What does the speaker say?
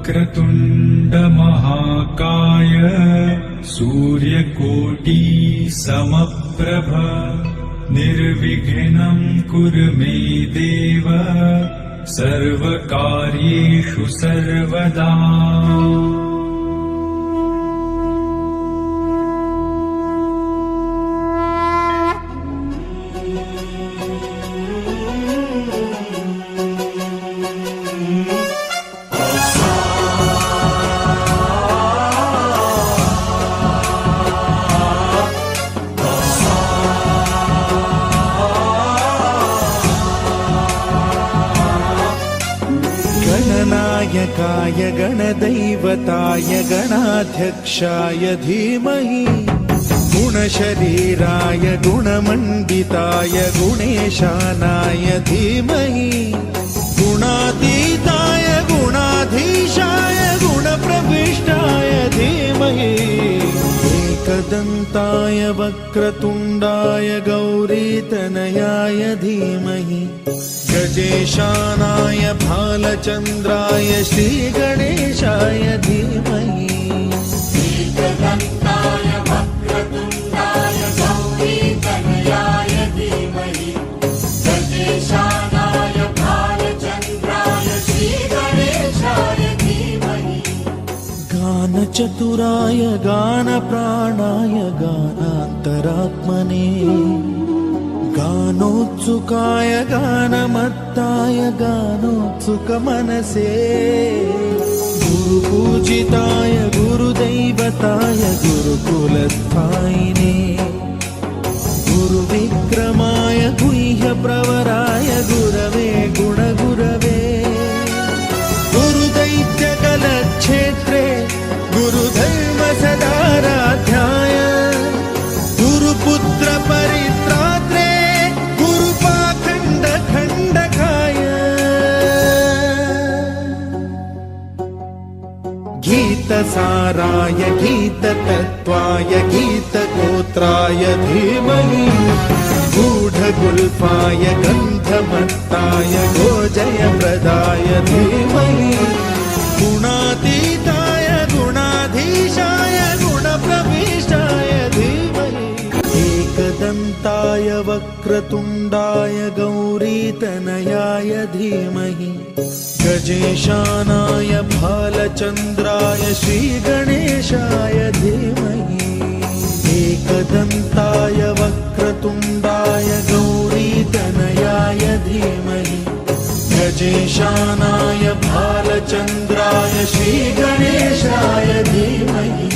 वक्रतुण्ड महाकाय सूर्यकोटि समप्रभ निर्विघ्नं कुरु मे देव सर्वकार्येषु सर्वदा। गणनायकाय गणदैवताय गणाध्यक्षाय धीमहि गुणशरीराय गुणमण्डिताय गुणेशानाय धीमहि गुणातीताय गुणाधीशाय गुणप्रविष्टाय धीमहि एकदन्ताय वक्रतुण्डाय गौरीतनयाय धीमहि गजेशानाय भालचन्द्राय श्रीगणेशाय धीमहि एकदन्ताय वक्रतुण्डाय गौरीतनयाय धीमहि गजेशानाय भालचन्द्राय श्रीगणेशाय धीमहि गानचतुराय गानप्राणाय गानान्तरात्मने गानोत्सुकाय गानमत्ताय गानोत्सुकमनसे गुरुपूजिताय गुरुदैवताय गुरुकुलस्थायिने गुरुविक्रमाय गुह्यप्रवराय गुरवे गुणगुरवे गुरुदैत्यकलक्षेत्रे गुरुधर्मसदाराध्याय गुरुपुत्र परित्रात्रे गीतसाराय गीततत्त्वाय गीतगोत्राय धीमहि गूढगुल्फाय गन्धमत्ताय गोजयप्रदाय धीमहि गुणातीताय गुणाधीशाय गुणप्रविष्टाय धीमहि एकदन्ताय वक्रतुण्डाय गौरीतनयाय धीमहि गजेशानाय भालचन्द्राय श्रीगणेशाय धीमहि एकदन्ताय वक्रतुण्डाय गौरीतनयाय धीमहि गजेशानाय भालचन्द्राय श्रीगणेशाय धीमहि